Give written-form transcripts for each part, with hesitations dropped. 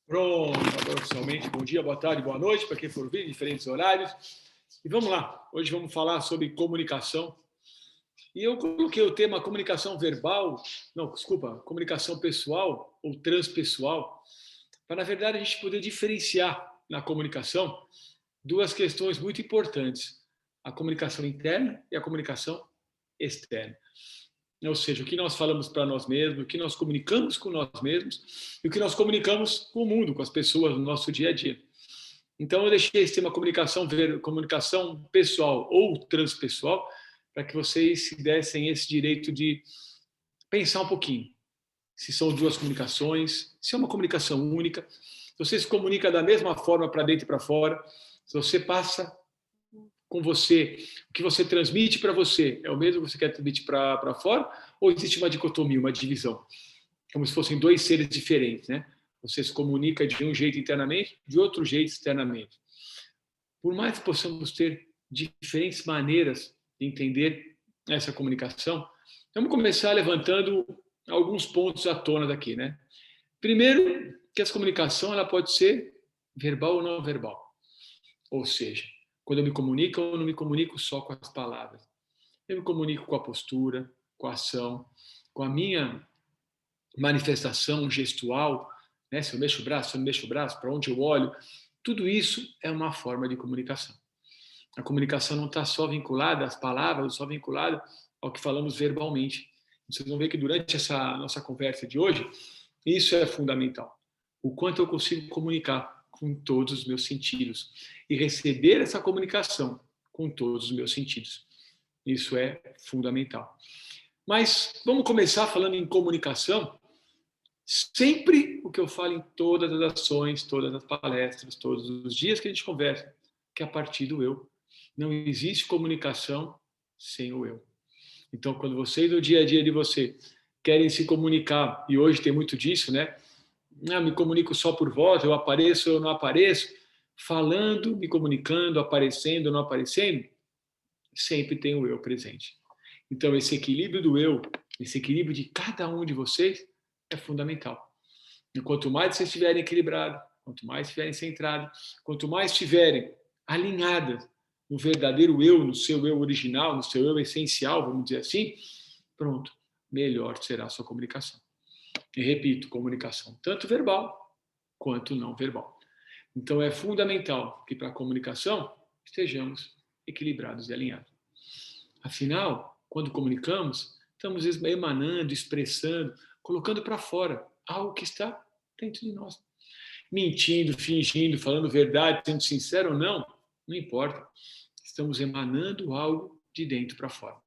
Pronto, agora oficialmente, bom dia, boa tarde, boa noite, para quem for ouvir, em diferentes horários. E vamos lá, hoje vamos falar sobre comunicação. E eu coloquei o tema comunicação verbal, não, desculpa, comunicação pessoal ou transpessoal, para, na verdade, a gente poder diferenciar na comunicação duas questões muito importantes: a comunicação interna e a comunicação externa. Ou seja, o que nós falamos para nós mesmos, o que nós comunicamos com nós mesmos e o que nós comunicamos com o mundo, com as pessoas no nosso dia a dia. Então, eu deixei esse tema comunicação pessoal ou transpessoal para que vocês se dessem esse direito de pensar um pouquinho. Se são duas comunicações, se é uma comunicação única, se você se comunica da mesma forma para dentro e para fora, se você passa com você, o que você transmite para você é o mesmo que você quer transmitir para fora, ou existe uma dicotomia, uma divisão? Como se fossem dois seres diferentes, né? Você se comunica de um jeito internamente, de outro jeito externamente. Por mais que possamos ter diferentes maneiras de entender essa comunicação, vamos começar levantando alguns pontos à tona daqui, né? Primeiro, que essa comunicação ela pode ser verbal ou não verbal. Ou seja, quando eu me comunico, eu não me comunico só com as palavras. Eu me comunico com a postura, com a ação, com a minha manifestação gestual, né? Se eu mexo o braço, se eu não mexo o braço, para onde eu olho. Tudo isso é uma forma de comunicação. A comunicação não está só vinculada às palavras, só vinculada ao que falamos verbalmente. Vocês vão ver que durante essa nossa conversa de hoje, isso é fundamental. O quanto eu consigo comunicar com todos os meus sentidos e receber essa comunicação com todos os meus sentidos. Isso é fundamental. Mas vamos começar falando em comunicação. Sempre o que eu falo em todas as ações, todas as palestras, todos os dias que a gente conversa, que é a partir do eu. Não existe comunicação sem o eu. Então, quando vocês, no dia a dia de você, querem se comunicar, e hoje tem muito disso, né? Me comunico só por voz, eu apareço, eu não apareço, falando, me comunicando, aparecendo, não aparecendo, sempre tem o eu presente. Então, esse equilíbrio do eu, esse equilíbrio de cada um de vocês é fundamental. E quanto mais vocês estiverem equilibrados, quanto mais estiverem centrados, quanto mais estiverem alinhadas no verdadeiro eu, no seu eu original, no seu eu essencial, vamos dizer assim, pronto, melhor será a sua comunicação. E repito, comunicação tanto verbal quanto não verbal. Então é fundamental que para a comunicação estejamos equilibrados e alinhados. Afinal, quando comunicamos, estamos emanando, expressando, colocando para fora algo que está dentro de nós. Mentindo, fingindo, falando verdade, sendo sincero ou não, não importa. Estamos emanando algo de dentro para fora.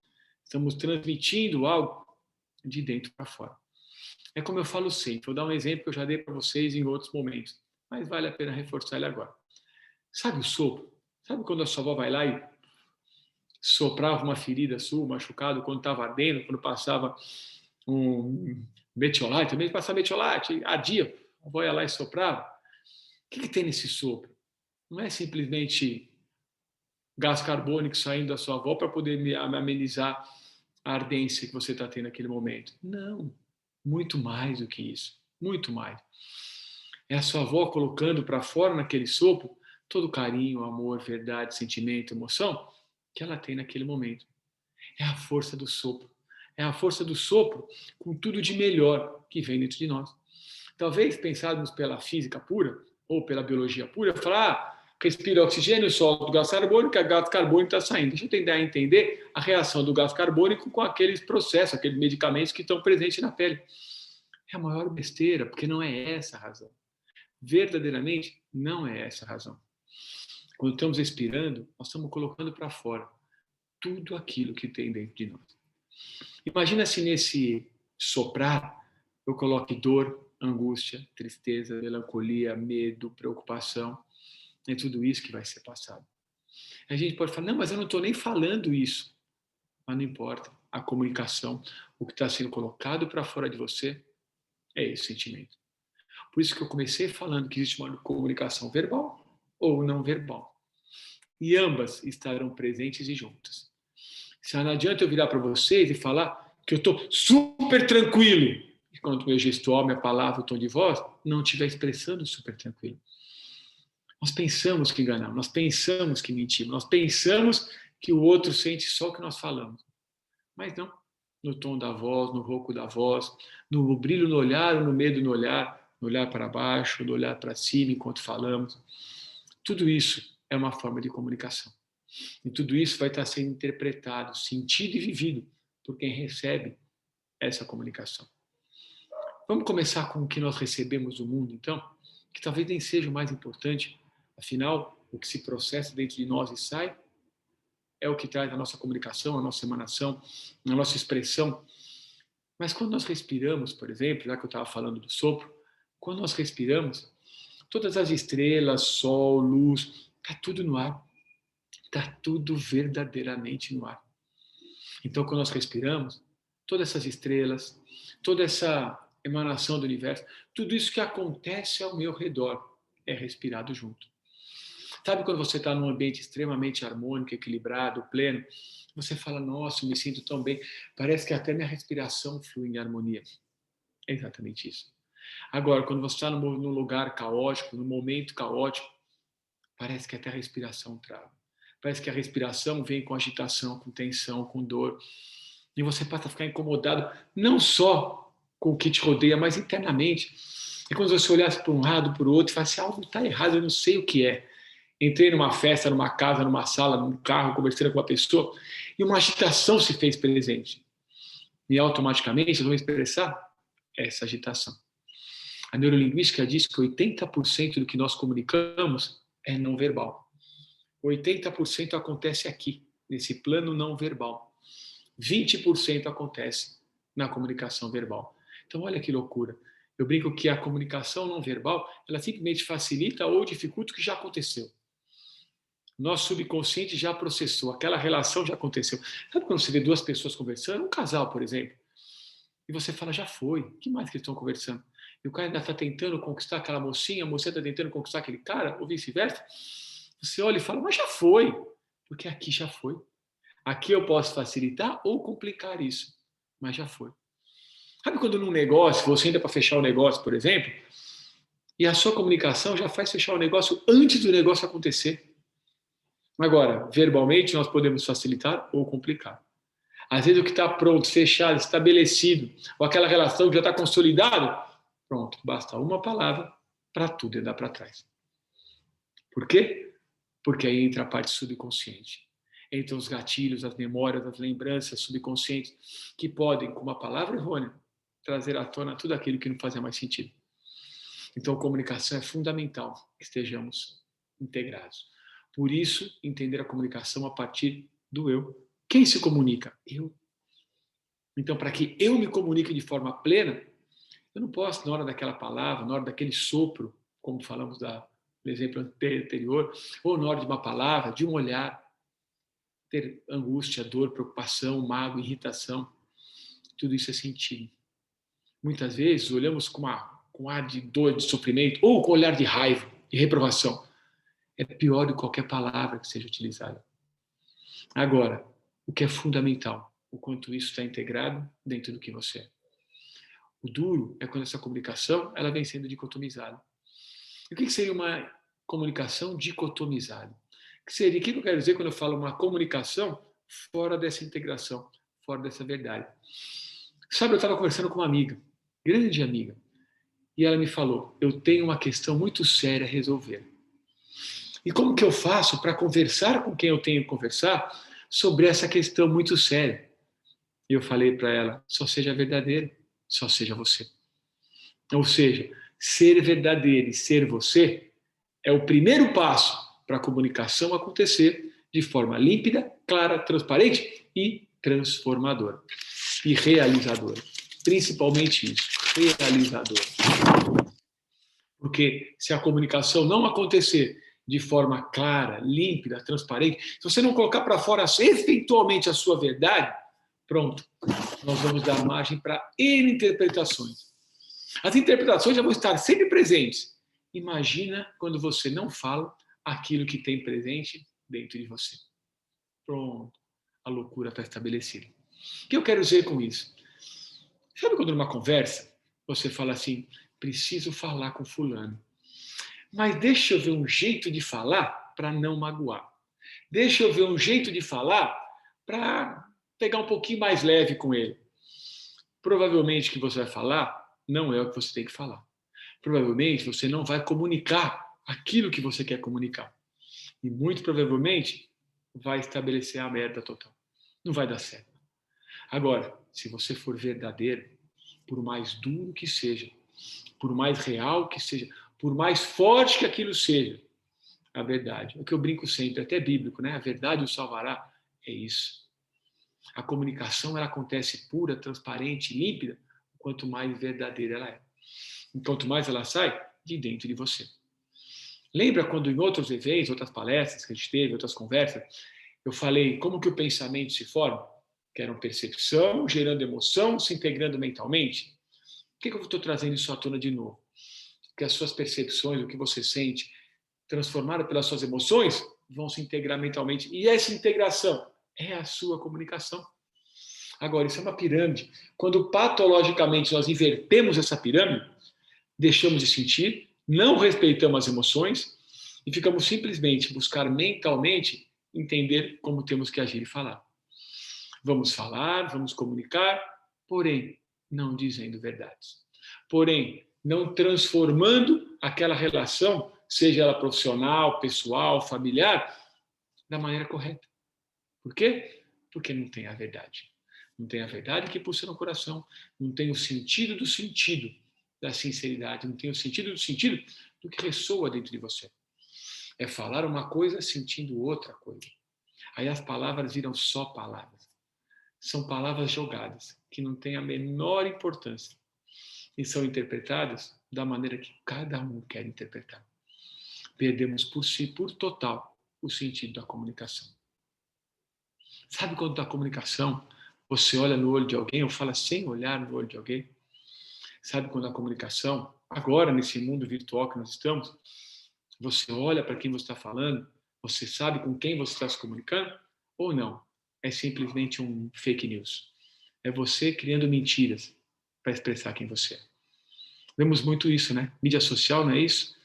Estamos transmitindo algo de dentro para fora. É como eu falo sempre, vou dar um exemplo que eu já dei para vocês em outros momentos, mas vale a pena reforçar ele agora. Sabe o sopro? Sabe quando a sua avó vai lá e soprava uma ferida sua, machucado, quando estava ardendo, quando passava um metiolate, também passava metiolate, ardia, a avó ia lá e soprava? O que tem nesse sopro? Não é simplesmente gás carbônico saindo da sua avó para poder amenizar a ardência que você está tendo naquele momento. Não, muito mais do que isso, muito mais. É a sua avó colocando para fora naquele sopro todo o carinho, amor, verdade, sentimento, emoção que ela tem naquele momento. É a força do sopro. É a força do sopro com tudo de melhor que vem dentro de nós. Talvez pensarmos pela física pura ou pela biologia pura, falar, respira oxigênio, solta o gás carbônico, o gás carbônico está saindo. Deixa eu tentar entender a reação do gás carbônico com aqueles processos, aqueles medicamentos que estão presentes na pele. É a maior besteira, porque não é essa a razão. Verdadeiramente, não é essa a razão. Quando estamos expirando, nós estamos colocando para fora tudo aquilo que tem dentro de nós. Imagina se nesse soprar eu coloque dor, angústia, tristeza, melancolia, medo, preocupação. É tudo isso que vai ser passado. A gente pode falar, não, mas eu não estou nem falando isso. Mas não importa. A comunicação, o que está sendo colocado para fora de você, é esse sentimento. Por isso que eu comecei falando que existe uma comunicação verbal ou não verbal. E ambas estarão presentes e juntas. Se não adianta eu virar para vocês e falar que eu estou super tranquilo. quando o meu gestual, minha palavra, o tom de voz, não estiver expressando super tranquilo. Nós pensamos que enganamos, nós pensamos que mentimos, nós pensamos que o outro sente só o que nós falamos. Mas não. No tom da voz, no rouco da voz, no brilho no olhar ou no medo no olhar para baixo, no olhar para cima enquanto falamos. Tudo isso é uma forma de comunicação. E tudo isso vai estar sendo interpretado, sentido e vivido por quem recebe essa comunicação. Vamos começar com o que nós recebemos do mundo, então, que talvez nem seja o mais importante. Afinal, o que se processa dentro de nós e sai é o que traz a nossa comunicação, a nossa emanação, a nossa expressão. Mas quando nós respiramos, por exemplo, já que eu estava falando do sopro, quando nós respiramos, todas as estrelas, sol, luz, está tudo no ar. Está tudo verdadeiramente no ar. Então, quando nós respiramos, todas essas estrelas, toda essa emanação do universo, tudo isso que acontece ao meu redor é respirado junto. Sabe quando você está num ambiente extremamente harmônico, equilibrado, pleno, você fala, nossa, eu me sinto tão bem, parece que até minha respiração flui em harmonia. É exatamente isso. Agora, quando você está num lugar caótico, num momento caótico, parece que até a respiração trava. Parece que a respiração vem com agitação, com tensão, com dor. E você passa a ficar incomodado, não só com o que te rodeia, mas internamente. E quando você olhasse para um lado, para o outro, e fala assim, algo está errado, eu não sei o que é. Entrei numa festa, numa casa, numa sala, num carro, conversando com uma pessoa, e uma agitação se fez presente. E automaticamente eu vou expressar essa agitação. A neurolinguística diz que 80% do que nós comunicamos é não verbal. 80% acontece aqui, nesse plano não verbal. 20% acontece na comunicação verbal. Então, olha que loucura. Eu brinco que a comunicação não verbal, ela simplesmente facilita ou dificulta o que já aconteceu. Nosso subconsciente já processou, aquela relação já aconteceu. Sabe quando você vê duas pessoas conversando? Um casal, por exemplo. E você fala, já foi. O que mais que eles estão conversando? E o cara ainda está tentando conquistar aquela mocinha, a mocinha está tentando conquistar aquele cara, ou vice-versa. Você olha e fala, mas já foi. Porque aqui já foi. Aqui eu posso facilitar ou complicar isso. Mas já foi. Sabe quando num negócio, você ainda para fechar o negócio, por exemplo, e a sua comunicação já faz fechar o negócio antes do negócio acontecer. Agora, verbalmente, nós podemos facilitar ou complicar. Às vezes o que está pronto, fechado, estabelecido, ou aquela relação que já está consolidada, pronto, basta uma palavra para tudo andar para trás. Por quê? Porque aí entra a parte subconsciente. Entram os gatilhos, as memórias, as lembranças subconscientes, que podem, com uma palavra errônea, trazer à tona tudo aquilo que não fazia mais sentido. Então, a comunicação é fundamental que estejamos integrados. Por isso, entender a comunicação a partir do eu. Quem se comunica? Eu. Então, para que eu me comunique de forma plena, eu não posso, na hora daquela palavra, na hora daquele sopro, como falamos do exemplo anterior, ou na hora de uma palavra, de um olhar, ter angústia, dor, preocupação, mágoa, irritação. Tudo isso é sentido. Muitas vezes olhamos com ar de dor, de sofrimento, ou com olhar de raiva, de reprovação. É pior do que qualquer palavra que seja utilizada. Agora, o que é fundamental, o quanto isso está integrado dentro do que você é. O duro é quando essa comunicação ela vem sendo dicotomizada. E o que seria uma comunicação dicotomizada? O que eu quero dizer quando eu falo uma comunicação fora dessa integração, fora dessa verdade? Sabe, eu estava conversando com uma amiga, grande amiga, e ela me falou, eu tenho uma questão muito séria a resolver. E como que eu faço para conversar com quem eu tenho que conversar sobre essa questão muito séria? E eu falei para ela, só seja verdadeiro, só seja você. Ou seja, ser verdadeiro e ser você é o primeiro passo para a comunicação acontecer de forma límpida, clara, transparente e transformadora. E realizadora. Principalmente isso, realizadora. Porque se a comunicação não acontecer de forma clara, límpida, transparente, se você não colocar para fora efetualmente a sua verdade, pronto, nós vamos dar margem para N interpretações. As interpretações já vão estar sempre presentes. Imagina quando você não fala aquilo que tem presente dentro de você. Pronto, a loucura está estabelecida. O que eu quero dizer com isso? Sabe quando numa conversa, Você fala assim, preciso falar com fulano. Mas deixa eu ver um jeito de falar para não magoar. Deixa eu ver um jeito de falar para pegar um pouquinho mais leve com ele. Provavelmente o que você vai falar não é o que você tem que falar. Provavelmente você não vai comunicar aquilo que você quer comunicar. E muito provavelmente vai estabelecer a merda total. Não vai dar certo. Agora, se você for verdadeiro, por mais duro que seja, por mais real que seja, por mais forte que aquilo seja, a verdade. É o que eu brinco sempre, até bíblico, né? A verdade o salvará. É isso. A comunicação ela acontece pura, transparente, límpida, quanto mais verdadeira ela é. E quanto mais ela sai de dentro de você. Lembra quando em outros eventos, outras palestras que a gente teve, outras conversas, eu falei como que o pensamento se forma? Que eram percepção, gerando emoção, se integrando mentalmente. Por que eu estou trazendo isso à tona de novo? Porque as suas percepções, o que você sente, transformado pelas suas emoções, vão se integrar mentalmente. E essa integração é a sua comunicação. Agora, isso é uma pirâmide. Quando patologicamente nós invertemos essa pirâmide, deixamos de sentir, não respeitamos as emoções e ficamos simplesmente buscar mentalmente entender como temos que agir e falar. Vamos falar, vamos comunicar, porém, não dizendo verdades. Porém, não transformando aquela relação, seja ela profissional, pessoal, familiar, da maneira correta. Por quê? Porque não tem a verdade. Não tem a verdade que pulsa no coração, não tem o sentido do sentido da sinceridade, não tem o sentido do sentido do que ressoa dentro de você. É falar uma coisa sentindo outra coisa. Aí as palavras viram só palavras. São palavras jogadas, que não têm a menor importância. E são interpretadas da maneira que cada um quer interpretar. Perdemos por total, o sentido da comunicação. Sabe quando a comunicação, você olha no olho de alguém ou fala sem olhar no olho de alguém? Sabe quando a comunicação, agora nesse mundo virtual que nós estamos, você olha para quem você está falando, você sabe com quem você está se comunicando ou não? É simplesmente um fake news. É você criando mentiras para expressar quem você é. Vemos muito isso, né? Mídia social, não é isso?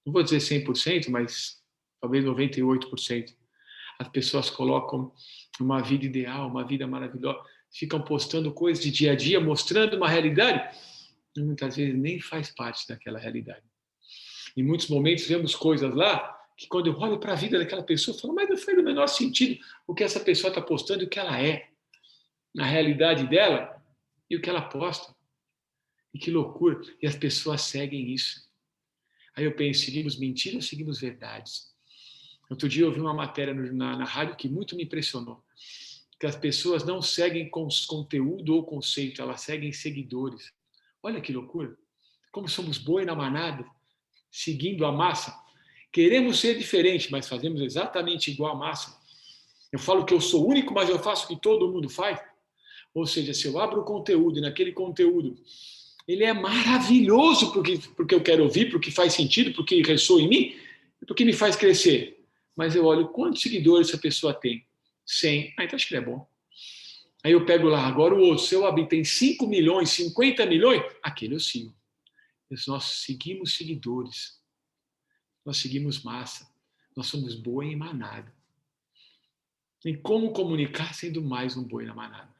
Não vou dizer 100%, mas talvez 98%. As pessoas colocam uma vida ideal, uma vida maravilhosa, ficam postando coisas de dia a dia, mostrando uma realidade e muitas vezes nem faz parte daquela realidade. Em muitos momentos vemos coisas lá que quando eu olho para a vida daquela pessoa, eu falo, mas não faz o menor sentido o que essa pessoa está postando e o que ela é, na realidade dela e o que ela posta. E que loucura! E as pessoas seguem isso. Aí eu penso, seguimos mentiras ou seguimos verdades? Outro dia eu vi uma matéria na rádio que muito me impressionou. Que as pessoas não seguem conteúdo ou conceito, elas seguem seguidores. Olha que loucura! Como somos boi na manada, seguindo a massa. Queremos ser diferente, mas fazemos exatamente igual a massa. Eu falo que eu sou único, mas eu faço o que todo mundo faz. Ou seja, se eu abro o conteúdo e naquele conteúdo ele é maravilhoso porque eu quero ouvir, porque faz sentido, porque ressoa em mim, porque me faz crescer. Mas eu olho quantos seguidores essa pessoa tem. 100. Então acho que ele é bom. Aí eu pego lá, agora o outro, se eu abrir tem 5 milhões, 50 milhões, aquele eu sigo. Nós seguimos seguidores. Nós seguimos massa. Nós somos boi em manada. E como comunicar sendo mais um boi na manada?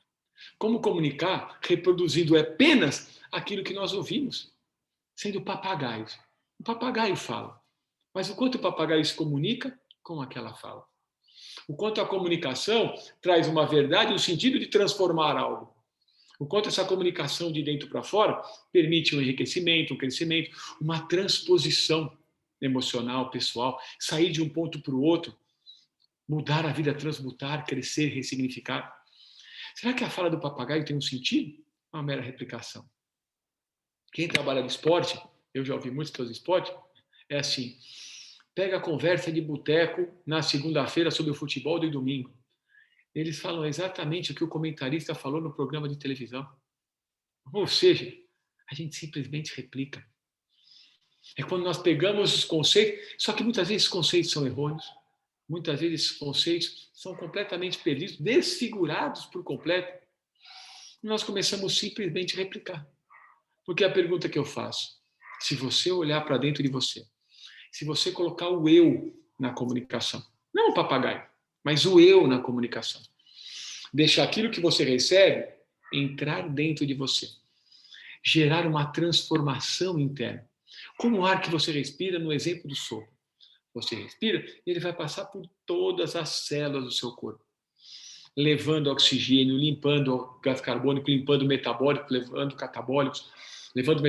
Como comunicar reproduzindo apenas aquilo que nós ouvimos, sendo papagaios. O papagaio fala, mas o quanto o papagaio se comunica com aquela fala. O quanto a comunicação traz uma verdade no sentido de transformar algo. O quanto essa comunicação de dentro para fora permite um enriquecimento, um crescimento, uma transposição emocional, pessoal, sair de um ponto para o outro, mudar a vida, transmutar, crescer, ressignificar. Será que a fala do papagaio tem um sentido? Uma mera replicação. Quem trabalha no esporte, eu já ouvi muitos pessoas de esporte, é assim, pega a conversa de boteco na segunda-feira sobre o futebol do domingo. Eles falam exatamente o que o comentarista falou no programa de televisão. Ou seja, a gente simplesmente replica. É quando nós pegamos os conceitos, só que muitas vezes os conceitos são errôneos, muitas vezes esses conceitos são completamente perdidos, desfigurados por completo, e nós começamos simplesmente a replicar. Porque a pergunta que eu faço, se você olhar para dentro de você, se você colocar o eu na comunicação, não o papagaio, mas o eu na comunicação, deixar aquilo que você recebe entrar dentro de você, gerar uma transformação interna. Como o ar que você respira no exemplo do sopro. Você respira, ele vai passar por todas as células do seu corpo, levando oxigênio, limpando o gás carbônico, limpando o metabólico, levando catabólicos, limpando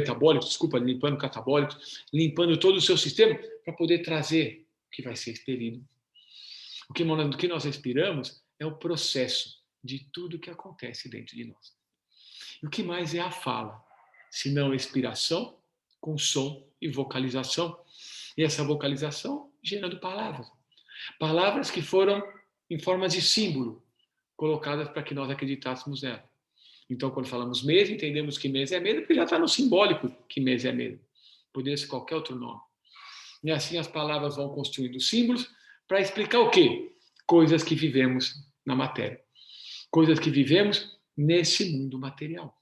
catabólicos, limpando todo o seu sistema para poder trazer o que vai ser expelido. O que nós respiramos é o processo de tudo que acontece dentro de nós. E o que mais é a fala? Se não expiração, com som e vocalização. E essa vocalização gerando palavras. Palavras que foram em formas de símbolo, colocadas para que nós acreditássemos nela. Então, quando falamos mesa, entendemos que mesa é mesa, porque já está no simbólico que mesa é mesa. Poderia ser qualquer outro nome. E assim as palavras vão construindo símbolos para explicar o quê? Coisas que vivemos na matéria. Coisas que vivemos nesse mundo material.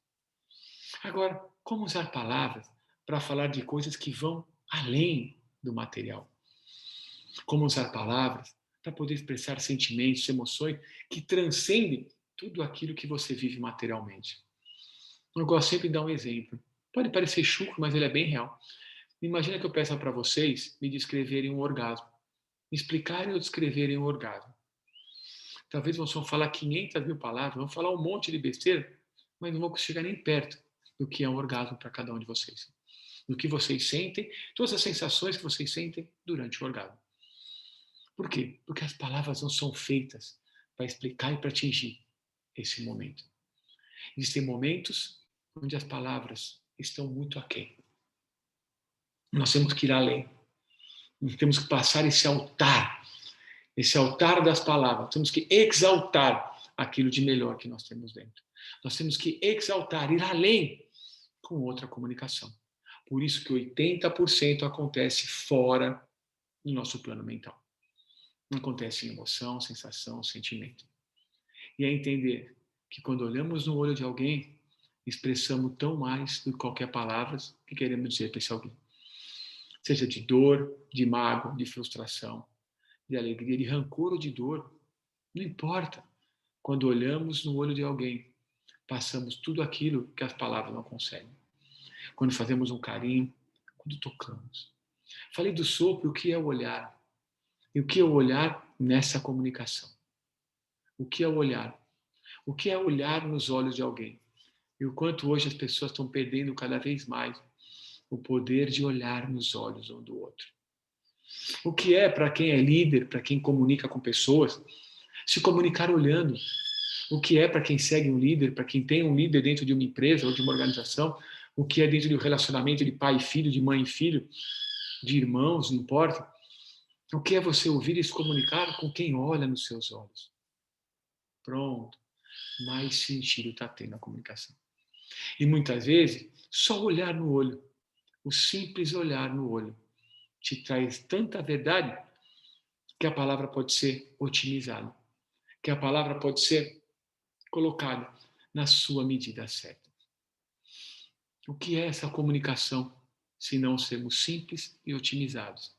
Agora, como usar palavras para falar de coisas que vão além do material? Como usar palavras para poder expressar sentimentos, emoções que transcendem tudo aquilo que você vive materialmente? Eu gosto sempre de dar um exemplo. Pode parecer chucro, mas ele é bem real. Imagina que eu peça para vocês me descreverem um orgasmo. Me explicarem ou descreverem um orgasmo. Talvez vão só falar 500 mil palavras, vão falar um monte de besteira, mas não vão chegar nem perto do que é um orgasmo para cada um de vocês. Do que vocês sentem, todas as sensações que vocês sentem durante o orgasmo. Por quê? Porque as palavras não são feitas para explicar e para atingir esse momento. Existem momentos onde as palavras estão muito aquém. Nós temos que ir além. Nós temos que passar esse altar das palavras. Temos que exaltar aquilo de melhor que nós temos dentro. Nós temos que exaltar, ir além com outra comunicação. Por isso que 80% acontece fora do nosso plano mental. Não acontece em emoção, sensação, sentimento. E é entender que quando olhamos no olho de alguém, expressamos tão mais do que qualquer palavra que queremos dizer para esse alguém. Seja de dor, de mágoa, de frustração, de alegria, de rancor ou de dor. Não importa. Quando olhamos no olho de alguém, passamos tudo aquilo que as palavras não conseguem. Quando fazemos um carinho, quando tocamos. Falei do sopro, o que é o olhar? E o que é o olhar nessa comunicação? O que é o olhar? O que é olhar nos olhos de alguém? E o quanto hoje as pessoas estão perdendo cada vez mais o poder de olhar nos olhos um do outro. O que é, para quem é líder, para quem comunica com pessoas, se comunicar olhando. O que é, para quem segue um líder, para quem tem um líder dentro de uma empresa ou de uma organização, o que é dentro do relacionamento de pai e filho, de mãe e filho, de irmãos, não importa. O que é você ouvir e se comunicar com quem olha nos seus olhos. Pronto. Mais sentido está tendo a comunicação. E muitas vezes, só olhar no olho, o simples olhar no olho, te traz tanta verdade que a palavra pode ser otimizada, que a palavra pode ser colocada na sua medida certa. O que é essa comunicação, se não sermos simples e otimizados?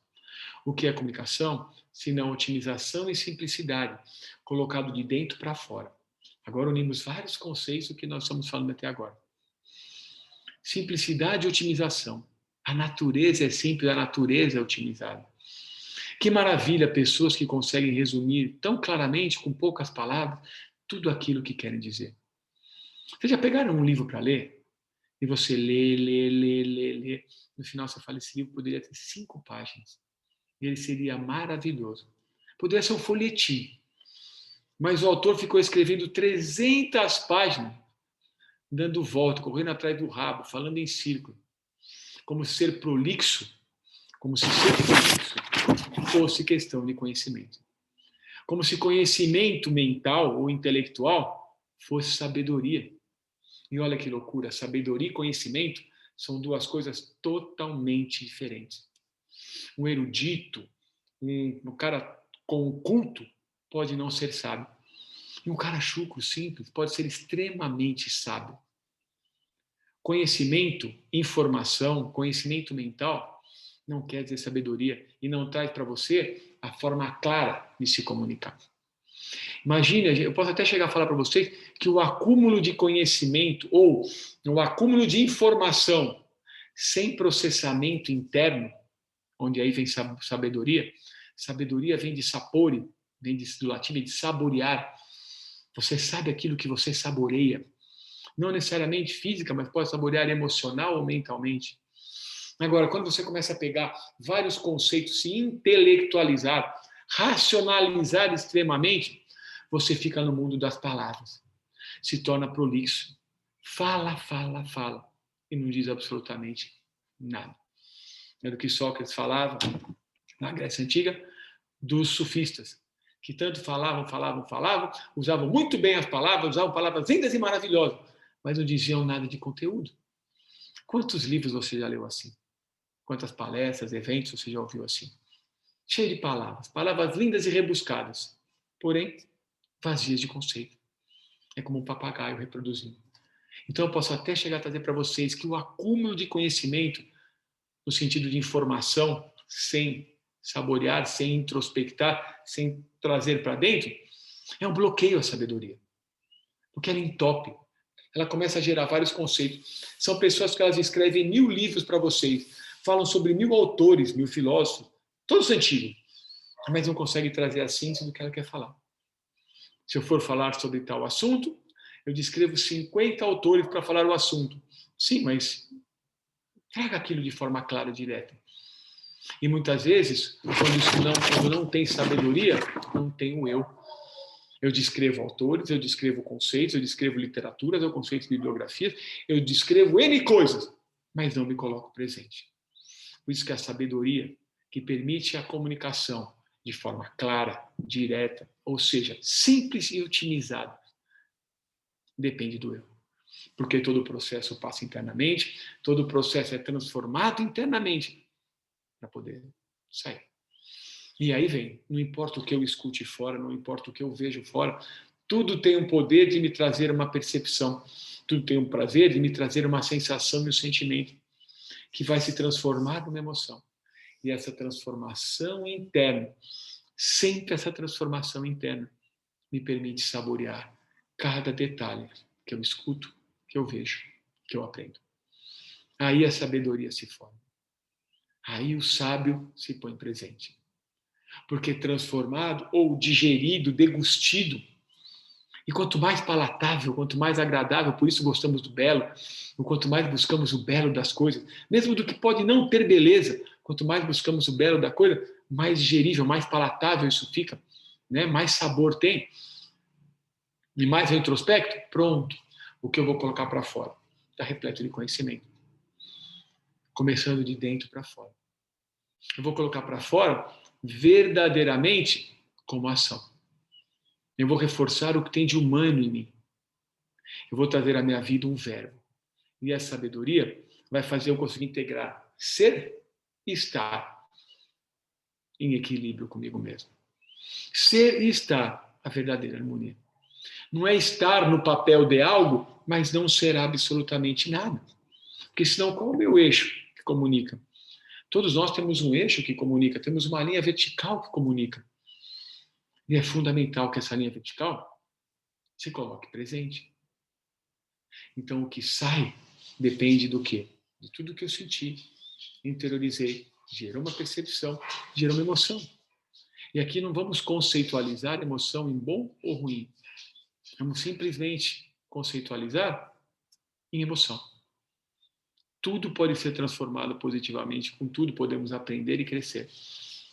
O que é comunicação, se não otimização e simplicidade, colocado de dentro para fora? Agora unimos vários conceitos que nós estamos falando até agora. Simplicidade e otimização. A natureza é simples, a natureza é otimizada. Que maravilha pessoas que conseguem resumir tão claramente, com poucas palavras, tudo aquilo que querem dizer. Vocês já pegaram um livro para ler? E você lê. No final você fala, esse livro poderia ter 5 páginas. E ele seria maravilhoso. Poderia ser um folhetim. Mas o autor ficou escrevendo 300 páginas, dando volta, correndo atrás do rabo, falando em círculo. Como se ser prolixo fosse questão de conhecimento. Como se conhecimento mental ou intelectual fosse sabedoria. E olha que loucura, sabedoria e conhecimento são duas coisas totalmente diferentes. Um erudito, um cara com culto, pode não ser sábio. E um cara chucro, simples, pode ser extremamente sábio. Conhecimento, informação, conhecimento mental não quer dizer sabedoria e não traz para você a forma clara de se comunicar. Imagine, eu posso até chegar a falar para vocês que o acúmulo de conhecimento ou o acúmulo de informação sem processamento interno, onde aí vem sabedoria, sabedoria vem de sapore, vem do latim, vem de saborear. Você sabe aquilo que você saboreia. Não necessariamente física, mas pode saborear emocional ou mentalmente. Agora, quando você começa a pegar vários conceitos, se intelectualizar, racionalizar extremamente, você fica no mundo das palavras. Se torna prolixo. Fala, fala, fala. E não diz absolutamente nada. É do que Sócrates falava na Grécia Antiga, dos sofistas, que tanto falavam, usavam muito bem as palavras, usavam palavras lindas e maravilhosas, mas não diziam nada de conteúdo. Quantos livros você já leu assim? Quantas palestras, eventos você já ouviu assim? Cheio de palavras, palavras lindas e rebuscadas, porém vazias de conceito. É como um papagaio reproduzindo. Então eu posso até chegar a trazer para vocês que o acúmulo de conhecimento, no sentido de informação, sem saborear, sem introspectar, sem trazer para dentro, é um bloqueio à sabedoria. Porque ela entope. Ela começa a gerar vários conceitos. São pessoas que elas escrevem 1000 livros para vocês, falam sobre 1000 autores, 1000 filósofos, todos antigos, mas não conseguem trazer a síntese do que ela quer falar. Se eu for falar sobre tal assunto, eu descrevo 50 autores para falar o assunto. Sim, mas traga aquilo de forma clara e direta. E muitas vezes, quando não tem sabedoria, não tem o eu. Eu descrevo autores, eu descrevo conceitos, eu descrevo literaturas, eu conceitos de bibliografias, eu descrevo N coisas, mas não me coloco presente. Por isso que a sabedoria, que permite a comunicação de forma clara, direta, ou seja, simples e otimizada, depende do eu. Porque todo o processo passa internamente, todo o processo é transformado internamente para poder sair. E aí vem, não importa o que eu escute fora, não importa o que eu vejo fora, tudo tem um poder de me trazer uma percepção, tudo tem um prazer de me trazer uma sensação e um sentimento que vai se transformar numa emoção. E essa transformação interna, sempre essa transformação interna, me permite saborear cada detalhe que eu escuto, que eu vejo, que eu aprendo. Aí a sabedoria se forma. Aí o sábio se põe presente. Porque transformado ou digerido, degustido, e quanto mais palatável, quanto mais agradável, por isso gostamos do belo, ou quanto mais buscamos o belo das coisas, mesmo do que pode não ter beleza, quanto mais buscamos o belo da coisa, mais digerível, mais palatável isso fica, né? Mais sabor tem, e mais retrospecto, pronto, o que eu vou colocar para fora está repleto de conhecimento, começando de dentro para fora. Eu vou colocar para fora verdadeiramente como ação. Eu vou reforçar o que tem de humano em mim. Eu vou trazer à minha vida um verbo. E a sabedoria vai fazer eu conseguir integrar ser e estar em equilíbrio comigo mesmo. Ser e estar, a verdadeira harmonia. Não é estar no papel de algo, mas não ser absolutamente nada. Porque senão qual é o meu eixo que comunica? Todos nós temos um eixo que comunica, temos uma linha vertical que comunica. E é fundamental que essa linha vertical se coloque presente. Então, o que sai depende do quê? De tudo que eu senti, interiorizei, gerou uma percepção, gerou uma emoção. E aqui não vamos conceitualizar emoção em bom ou ruim. Vamos simplesmente conceitualizar em emoção. Tudo pode ser transformado positivamente, com tudo podemos aprender e crescer,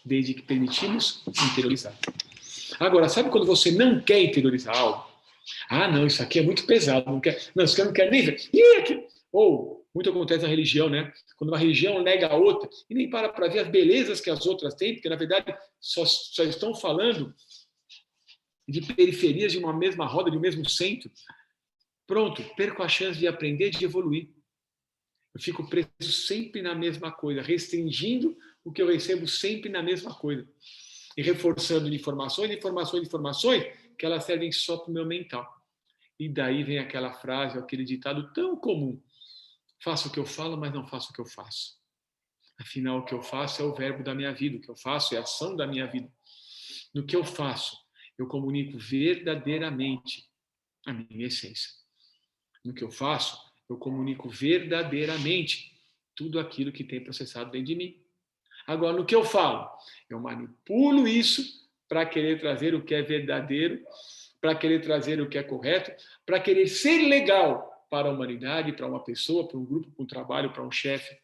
desde que permitimos interiorizar. Agora, sabe quando você não quer interiorizar algo? Ah, não, isso aqui é muito pesado, não quer, não, isso aqui eu não quero nem ver. Ou, muito acontece na religião, né? Quando uma religião nega a outra e nem para ver as belezas que as outras têm, porque, na verdade, só estão falando de periferias de uma mesma roda, de um mesmo centro. Pronto, perco a chance de aprender, de evoluir. Eu fico preso sempre na mesma coisa, restringindo o que eu recebo sempre na mesma coisa. E reforçando informações, que elas servem só para o meu mental. E daí vem aquela frase, aquele ditado tão comum. Faço o que eu falo, mas não faço o que eu faço. Afinal, o que eu faço é o verbo da minha vida, o que eu faço é a ação da minha vida. No que eu faço, eu comunico verdadeiramente a minha essência. No que eu faço, eu comunico verdadeiramente tudo aquilo que tem processado dentro de mim. Agora, no que eu falo, eu manipulo isso para querer trazer o que é verdadeiro, para querer trazer o que é correto, para querer ser legal para a humanidade, para uma pessoa, para um grupo, para um trabalho, para um chefe.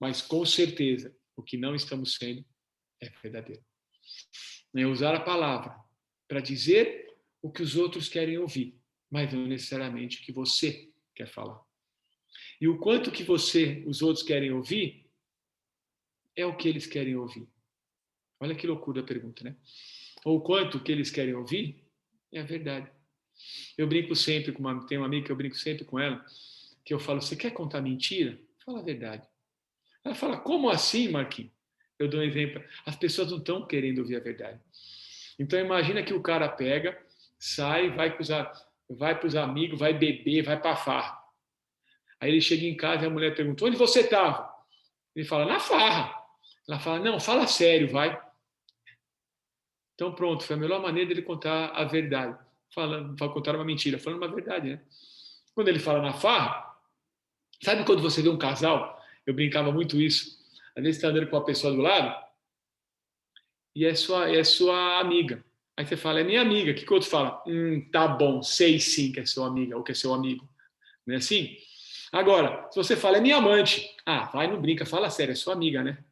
Mas, com certeza, o que não estamos sendo é verdadeiro. É usar a palavra para dizer o que os outros querem ouvir, mas não necessariamente o que você quer falar. E o quanto que os outros querem ouvir, é o que eles querem ouvir. Olha que loucura a pergunta, né? Ou o quanto que eles querem ouvir, é a verdade. Eu brinco sempre tem uma amiga que eu brinco sempre com ela, que eu falo, você quer contar mentira? Fala a verdade. Ela fala, como assim, Marquinhos? Eu dou um exemplo. As pessoas não estão querendo ouvir a verdade. Então imagina que o cara pega, sai, vai para os amigos, vai beber, vai para a farra. Aí ele chega em casa e a mulher pergunta, onde você estava? Ele fala, na farra. Ela fala, não, fala sério, vai. Então pronto, foi a melhor maneira dele contar a verdade. Contar uma mentira, falando uma verdade, né? Quando ele fala na farra, sabe quando você vê um casal? Eu brincava muito isso. Às vezes você está andando com uma pessoa do lado e é sua amiga. Aí você fala, é minha amiga. O que o outro fala? Tá bom, sei sim que é sua amiga ou que é seu amigo. Não é assim? Agora, se você fala, é minha amante. Ah, vai, não brinca, fala sério, é sua amiga, né?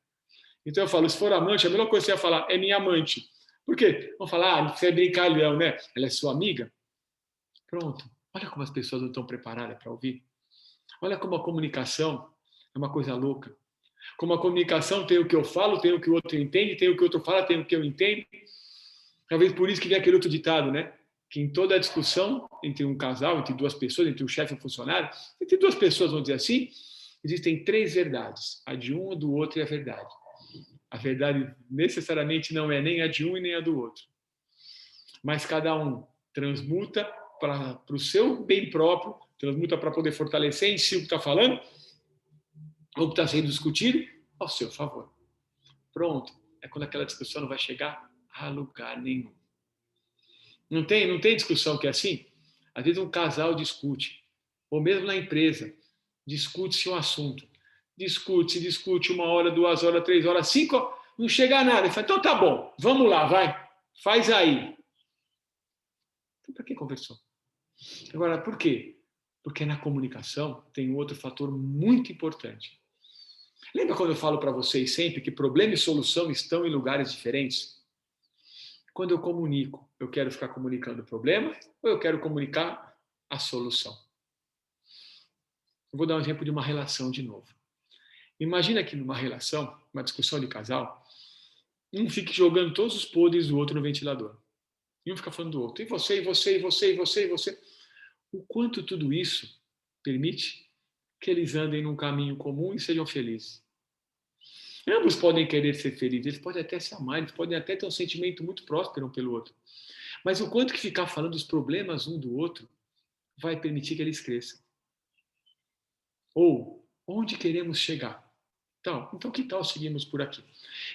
Então eu falo, se for amante, a melhor coisa que você ia falar é minha amante. Por quê? Vão falar, você é brincalhão, né? Ela é sua amiga? Pronto. Olha como as pessoas não estão preparadas para ouvir. Olha como a comunicação é uma coisa louca. Como a comunicação tem o que eu falo, tem o que o outro entende, tem o que o outro fala, tem o que eu entendo. Talvez por isso que vem aquele outro ditado, né? Que em toda a discussão entre um casal, entre duas pessoas, entre um chefe e um funcionário, entre duas pessoas, vamos dizer assim, existem três verdades. A de um, a do outro e a verdade. A verdade necessariamente não é nem a de um e nem a do outro. Mas cada um transmuta para o seu bem próprio, transmuta para poder fortalecer em si o que está falando, ou que está sendo discutido, ao seu favor. Pronto. É quando aquela discussão não vai chegar a lugar nenhum. Não tem discussão que é assim? Às vezes um casal discute, ou mesmo na empresa, discute-se um assunto. Discute, se discute 1 hora, 2 horas, 3 horas, 5, não chega a nada. Ele fala, então tá bom, vamos lá, vai, faz aí. Então, para que conversou? Agora, por quê? Porque na comunicação tem um outro fator muito importante. Lembra quando eu falo para vocês sempre que problema e solução estão em lugares diferentes? Quando eu comunico, eu quero ficar comunicando o problema ou eu quero comunicar a solução? Eu vou dar um exemplo de uma relação de novo. Imagina que numa relação, uma discussão de casal, um fique jogando todos os podres do outro no ventilador. E um fica falando do outro. E você, e você, e você, e você, e você. O quanto tudo isso permite que eles andem num caminho comum e sejam felizes. Ambos podem querer ser felizes, eles podem até se amar, eles podem até ter um sentimento muito próspero um pelo outro. Mas o quanto que ficar falando dos problemas um do outro vai permitir que eles cresçam. Ou onde queremos chegar? Então, que tal seguirmos por aqui?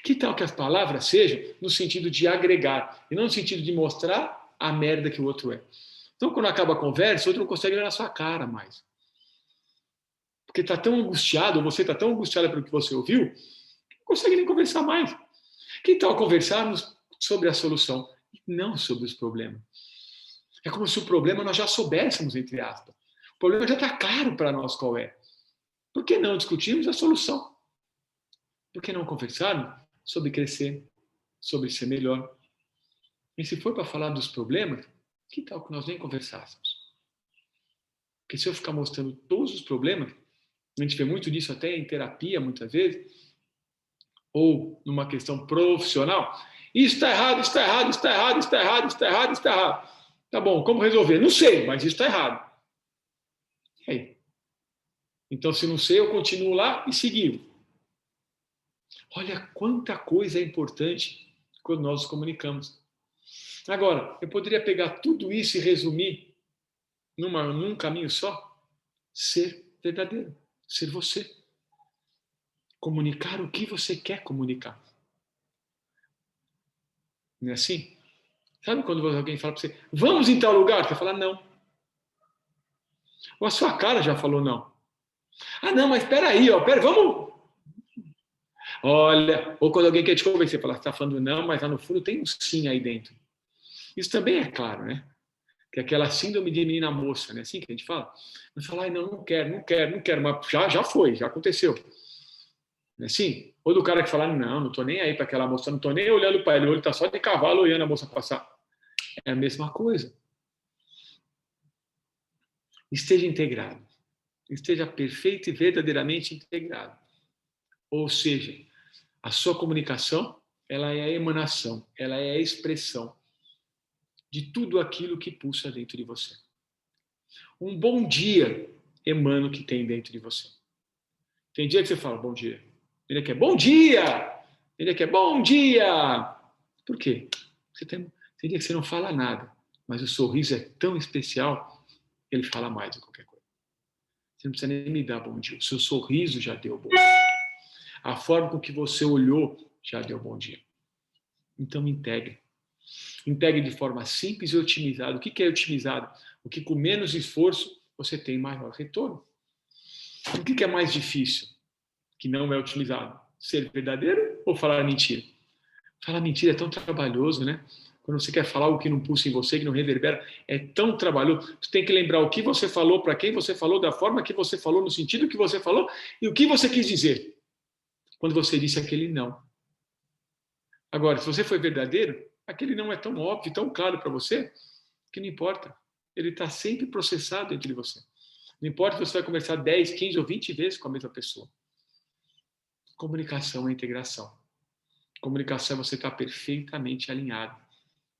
Que tal que as palavras sejam no sentido de agregar e não no sentido de mostrar a merda que o outro é? Então, quando acaba a conversa, o outro não consegue olhar na sua cara mais. Porque está tão angustiado, ou você está tão angustiado pelo que você ouviu, que não consegue nem conversar mais. Que tal conversarmos sobre a solução, não sobre os problemas? É como se o problema nós já soubéssemos, entre aspas. O problema já está claro para nós qual é. Por que não discutirmos a solução? Por que não conversarmos sobre crescer, sobre ser melhor? E se for para falar dos problemas, que tal que nós nem conversássemos? Porque se eu ficar mostrando todos os problemas, a gente vê muito disso até em terapia, muitas vezes, ou numa questão profissional, isso está errado, isso está errado, isso está errado, isso está errado, isso está errado, isso está errado. Tá bom, como resolver? Não sei, mas isso está errado. E aí? Então, se não sei, eu continuo lá e seguiu. Olha quanta coisa é importante quando nós nos comunicamos. Agora, eu poderia pegar tudo isso e resumir num caminho só? Ser verdadeiro. ser você. Comunicar o que você quer comunicar. Não é assim? Sabe quando alguém fala para você, vamos em tal lugar? Você fala não. Ou a sua cara já falou não. Ah, não, mas espera aí, ó, vamos. Olha, ou quando alguém quer te convencer, fala, você está falando não, mas lá no fundo tem um sim aí dentro. Isso também é claro, né? Que é aquela síndrome de menina moça, né? Assim que a gente fala. Mas fala, ai, não, não quero, mas já foi, já aconteceu. Não é assim? Ou do cara que fala, não estou nem aí para aquela moça, não estou nem olhando para ele, o olho está só de cavalo olhando a moça passar. É a mesma coisa. Esteja integrado. Esteja perfeito e verdadeiramente integrado. Ou seja, a sua comunicação, ela é a emanação, ela é a expressão de tudo aquilo que pulsa dentro de você. Um bom dia emana o que tem dentro de você. Tem dia que você fala bom dia. Tem dia que é bom dia. Tem dia que é bom dia. Por quê? Tem dia que você não fala nada, mas o sorriso é tão especial que ele fala mais do que qualquer coisa. Você não precisa nem me dar bom dia. O seu sorriso já deu bom dia. A forma com que você olhou já deu bom dia. Então, integre. Integre de forma simples e otimizada. O que é otimizado? O que com menos esforço você tem maior retorno. O que é mais difícil? Que não é otimizado? Ser verdadeiro ou falar mentira? Falar mentira é tão trabalhoso, né? Quando você quer falar algo que não pulsa em você, que não reverbera, é tão trabalhoso. Você tem que lembrar o que você falou, para quem você falou, da forma que você falou, no sentido que você falou e o que você quis dizer quando você disse aquele não. Agora, se você foi verdadeiro, aquele não é tão óbvio, tão claro para você, que não importa. Ele está sempre processado dentro de você. Não importa se você vai conversar 10, 15 ou 20 vezes com a mesma pessoa. Comunicação é integração. Comunicação é você estar perfeitamente alinhado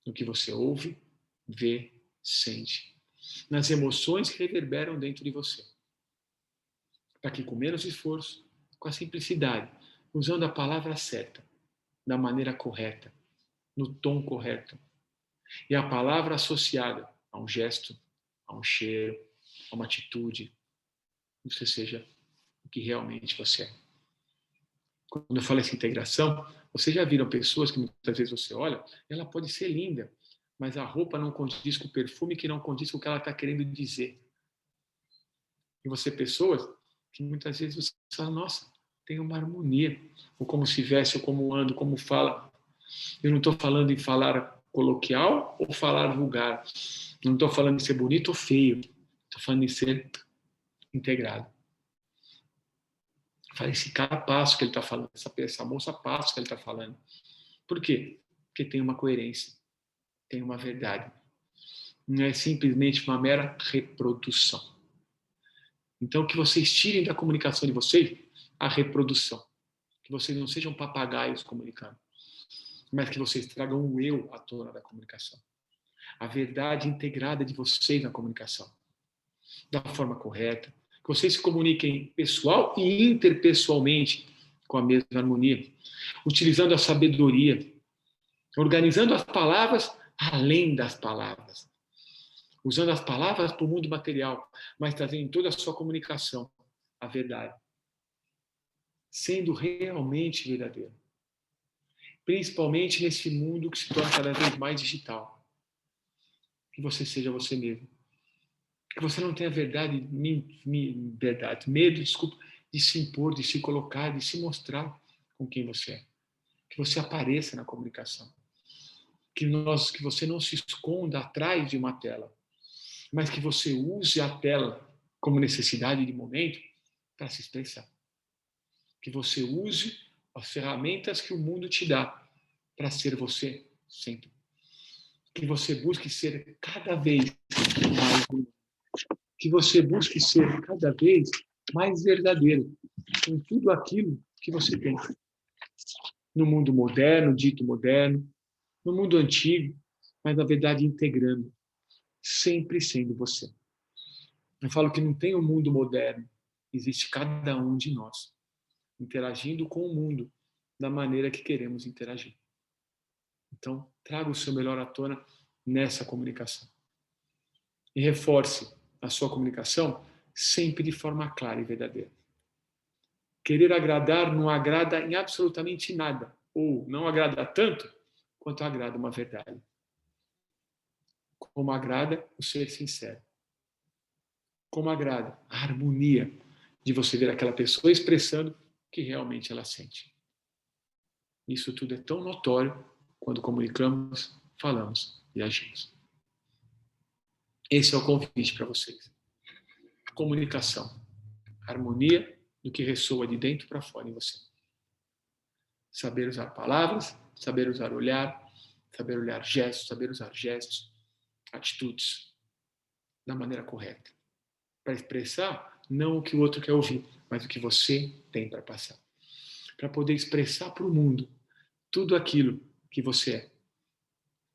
no que você ouve, vê, sente. Nas emoções que reverberam dentro de você. Para que com menos esforço, com a simplicidade, usando a palavra certa, da maneira correta, no tom correto. E a palavra associada a um gesto, a um cheiro, a uma atitude, você seja o que realmente você é. Quando eu falo essa integração, vocês já viram pessoas que muitas vezes você olha, ela pode ser linda, mas a roupa não condiz com o perfume, que não condiz com o que ela está querendo dizer. E você, pessoas que muitas vezes você fala, nossa, tem uma harmonia, ou como se veste, ou como anda, como fala. Eu não estou falando em falar coloquial ou falar vulgar. Não estou falando em ser bonito ou feio. Estou falando em ser integrado. Fala esse cara passo que ele está falando, essa moça passo que ele está falando. Por quê? Porque tem uma coerência, tem uma verdade. Não é simplesmente uma mera reprodução. Então, que vocês tirem da comunicação de vocês a reprodução. Que vocês não sejam papagaios comunicando, mas que vocês tragam o eu à tona da comunicação. A verdade integrada de vocês na comunicação. Da forma correta. Que vocês se comuniquem pessoal e interpessoalmente com a mesma harmonia. Utilizando a sabedoria. Organizando as palavras além das palavras. Usando as palavras para o mundo material, mas trazendo em toda a sua comunicação a verdade. Sendo realmente verdadeiro. Principalmente nesse mundo que se torna cada vez mais digital. Que você seja você mesmo. Que você não tenha medo, de se impor, de se colocar, de se mostrar com quem você é. Que você apareça na comunicação. Que você não se esconda atrás de uma tela, mas que você use a tela como necessidade de momento para se expressar. Que você use as ferramentas que o mundo te dá para ser você sempre. Que você busque ser cada vez mais bonito. Que você busque ser cada vez mais verdadeiro em tudo aquilo que você tem. No mundo moderno, dito moderno, no mundo antigo, mas na verdade integrando, sempre sendo você. Eu falo que não tem um mundo moderno, existe cada um de nós, interagindo com o mundo da maneira que queremos interagir. Então, traga o seu melhor à tona nessa comunicação. E reforce a sua comunicação sempre de forma clara e verdadeira. Querer agradar não agrada em absolutamente nada, ou não agrada tanto quanto agrada uma verdade. Como agrada o ser sincero. Como agrada a harmonia de você ver aquela pessoa expressando o que realmente ela sente. Isso tudo é tão notório quando comunicamos, falamos e agimos. Esse é o convite para vocês. Comunicação. Harmonia do que ressoa de dentro para fora em você. Saber usar palavras, saber usar olhar, saber olhar gestos, saber usar gestos, atitudes da maneira correta. Para expressar não o que o outro quer ouvir, mas o que você tem para passar. Para poder expressar para o mundo tudo aquilo que você é.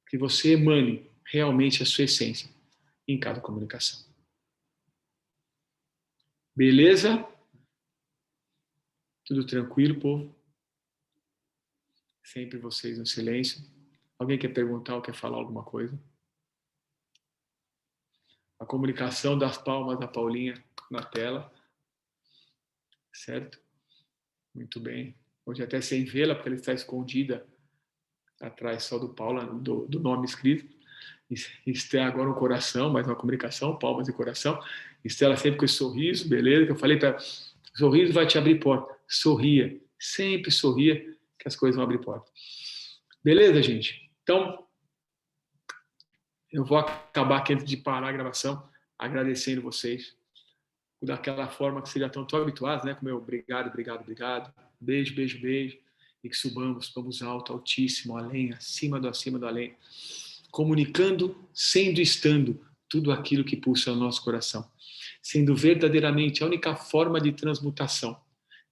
Que você emane realmente a sua essência em cada comunicação. Beleza? Tudo tranquilo, povo? Sempre vocês no silêncio. Alguém quer perguntar ou quer falar alguma coisa? A comunicação das palmas da Paulinha na tela. Certo? Muito bem. Hoje até sem vê-la, porque ela está escondida atrás só do Paula, do nome escrito. Estela agora o coração, mais uma comunicação, palmas e coração. Estela sempre com esse sorriso, beleza? Que eu falei para sorriso vai te abrir porta. Sorria, sempre sorria que as coisas vão abrir porta. Beleza, gente? Então, eu vou acabar aqui antes de parar a gravação, agradecendo vocês daquela forma que vocês já estão tão habituados, né? Como eu, obrigado, obrigado, obrigado. Beijo, beijo, beijo. E que subamos alto, altíssimo, além, acima do além. Comunicando, sendo e estando tudo aquilo que pulsa no nosso coração. Sendo verdadeiramente a única forma de transmutação,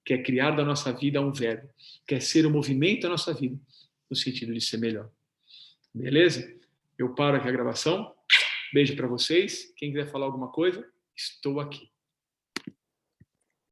que é criar da nossa vida um verbo, que é ser o movimento da nossa vida, no sentido de ser melhor. Beleza? Eu paro aqui a gravação. Beijo para vocês. Quem quiser falar alguma coisa, estou aqui.